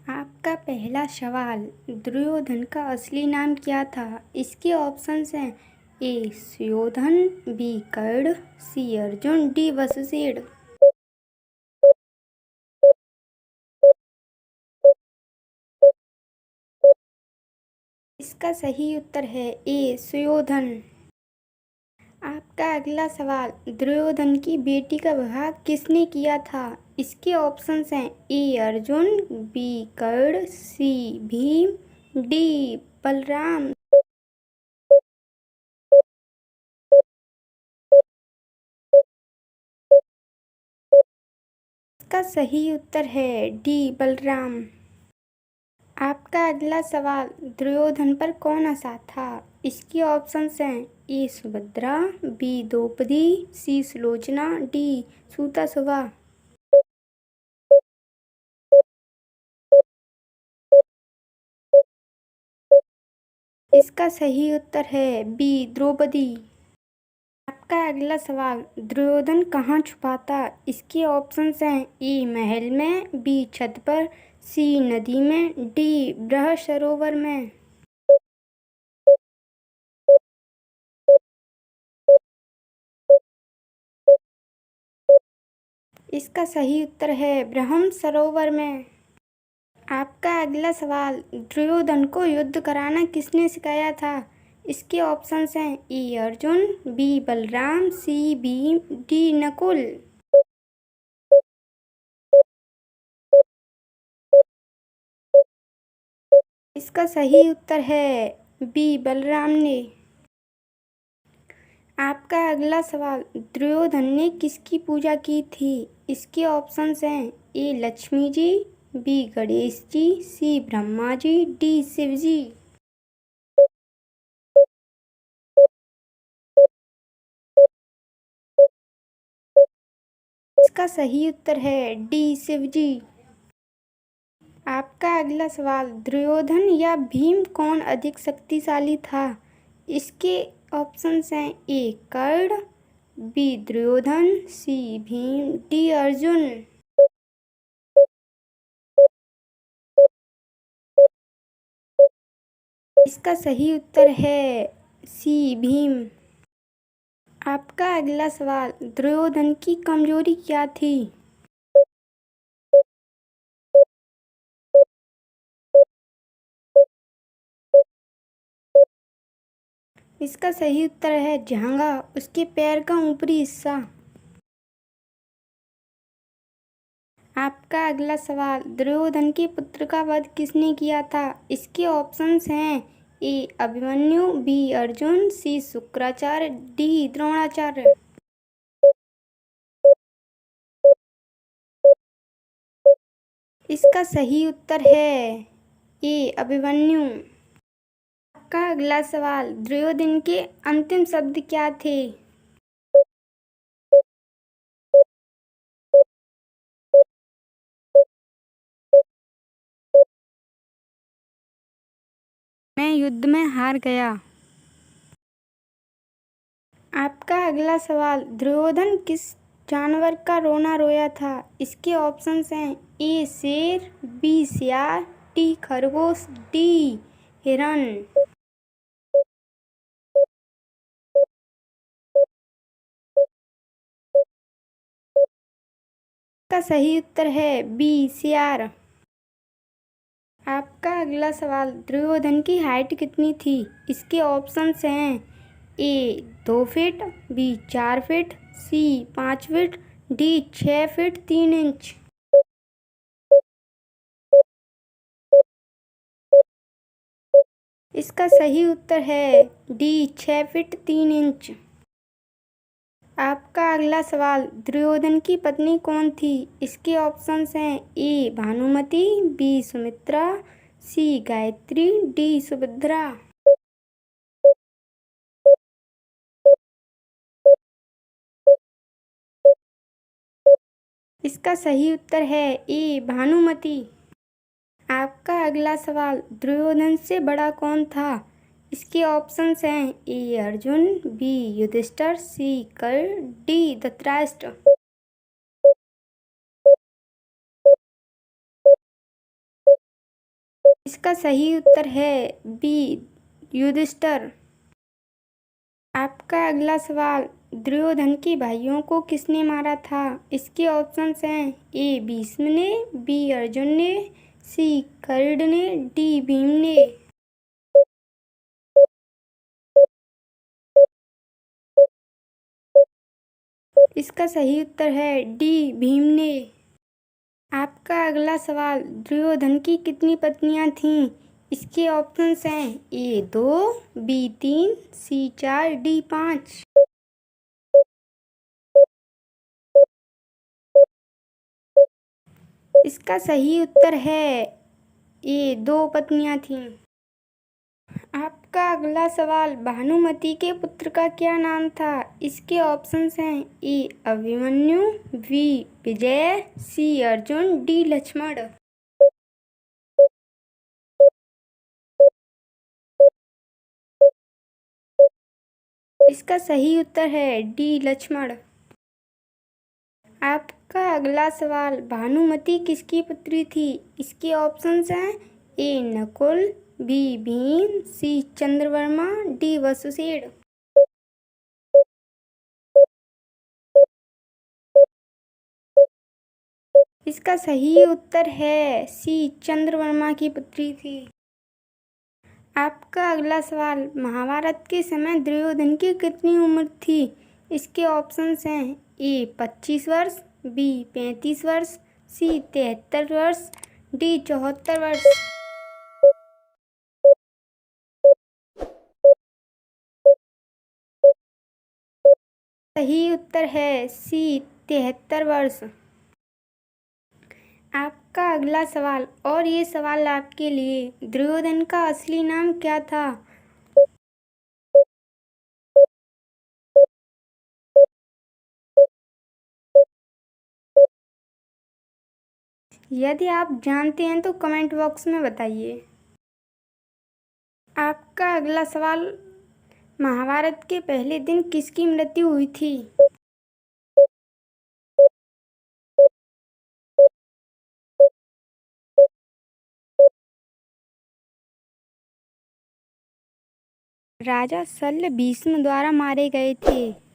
आपका पहला सवाल, दुर्योधन का असली नाम क्या था? इसके ऑप्शंस हैं ए सुयोधन, बी कर्ण, सी अर्जुन, डी वसुसेन। इसका सही उत्तर है ए सुयोधन। आपका अगला सवाल, दुर्योधन की बेटी का विवाह किसने किया था? इसके ऑप्शंस हैं ए अर्जुन, बी कर्ण, सी भीम, डी बलराम। इसका सही उत्तर है डी बलराम। आपका अगला सवाल, दुर्योधन पर कौन हंसा था? इसके ऑप्शंस हैं ए सुभद्रा, बी द्रौपदी, सी सुलोचना, डी सूतसुवा। इसका सही उत्तर है बी द्रौपदी। आपका अगला सवाल, दुर्योधन कहाँ छुपा था? इसके ऑप्शंस हैं ए महल में, बी छत पर, सी नदी में, डी बृहद सरोवर में। इसका सही उत्तर है बृहद सरोवर में। आपका अगला सवाल, दुर्योधन को युद्ध कराना किसने सिखाया था? इसके ऑप्शंस हैं ए अर्जुन, बी बलराम, सी भीम, डी नकुल। इसका सही उत्तर है बी बलराम ने। आपका अगला सवाल, दुर्योधन ने किसकी पूजा की थी? इसके ऑप्शंस हैं ए लक्ष्मी जी, बी गणेश जी, सी ब्रह्मा जी, डी शिव जी। इसका सही उत्तर है डी शिव जी। आपका अगला सवाल, दुर्योधन या भीम कौन अधिक शक्तिशाली था? इसके ऑप्शंस हैं ए कर्ण, बी दुर्योधन, सी भीम, डी अर्जुन। इसका सही उत्तर है सी भीम। आपका अगला सवाल, दुर्योधन की कमजोरी क्या थी? इसका सही उत्तर है जांघा, उसके पैर का ऊपरी हिस्सा। आपका अगला सवाल, दुर्योधन के पुत्र का वध किसने किया था? इसके ऑप्शंस हैं ए अभिमन्यु, बी अर्जुन, सी शुक्राचार्य, डी द्रोणाचार्य। इसका सही उत्तर है ए अभिमन्यु। आपका अगला सवाल, दुर्योधन के अंतिम शब्द क्या थे? मैं युद्ध में हार गया। आपका अगला सवाल, दुर्योधन किस जानवर का रोना रोया था? इसके ऑप्शंस हैं ए शेर, बी सियार, डी खरगोश, डी हिरण। इसका सही उत्तर है बी सियार। आपका अगला सवाल, दुर्योधन की हाइट कितनी थी? इसके ऑप्शंस हैं ए 2 फीट, बी 4 फीट, सी 5 फीट, डी 6 फीट 3 इंच। इसका सही उत्तर है डी 6 फीट 3 इंच। आपका अगला सवाल, दुर्योधन की पत्नी कौन थी? इसके ऑप्शंस हैं ए भानुमति, बी सुमित्रा, सी गायत्री, डी सुभद्रा। इसका सही उत्तर है ए भानुमति। आपका अगला सवाल, दुर्योधन से बड़ा कौन था? इसके ऑप्शंस हैं ए अर्जुन, बी युधिष्ठिर, सी कर्ण, डी धृतराष्ट्र। इसका सही उत्तर है बी युधिष्ठिर। आपका अगला सवाल, दुर्योधन के भाइयों को किसने मारा था? इसके ऑप्शंस हैं ए भीष्म ने, बी अर्जुन ने, सी कर्ण ने, डी भीम ने। इसका सही उत्तर है डी भीम ने। आपका अगला सवाल, दुर्योधन की कितनी पत्नियां थीं? इसके ऑप्शंस हैं ए 2, बी 3, सी 4, डी 5। इसका सही उत्तर है ए 2 पत्नियां थीं। आपका अगला सवाल, भानुमति के पुत्र का क्या नाम था? इसके ऑप्शंस हैं ए अभिमन्यु, बी विजय, सी अर्जुन, डी लक्ष्मण। इसका सही उत्तर है डी लक्ष्मण। आपका अगला सवाल, भानुमति किसकी पुत्री थी? इसके ऑप्शंस हैं ए नकुल, बी भीम, सी चंद्रवर्मा, डी वसुसेन। इसका सही उत्तर है सी चंद्रवर्मा की पुत्री थी। आपका अगला सवाल, महाभारत के समय दुर्योधन की कितनी उम्र थी? इसके ऑप्शंस हैं ए 25 वर्ष, बी 35 वर्ष, सी 73 वर्ष, डी 74 वर्ष। सही उत्तर है सी 73 वर्ष। आपका अगला सवाल, और ये सवाल आपके लिए, दुर्योधन का असली नाम क्या था? यदि आप जानते हैं तो कमेंट बॉक्स में बताइए। आपका अगला सवाल, महाभारत के पहले दिन किसकी मृत्यु हुई थी? राजा शल्य भीष्म द्वारा मारे गए थे।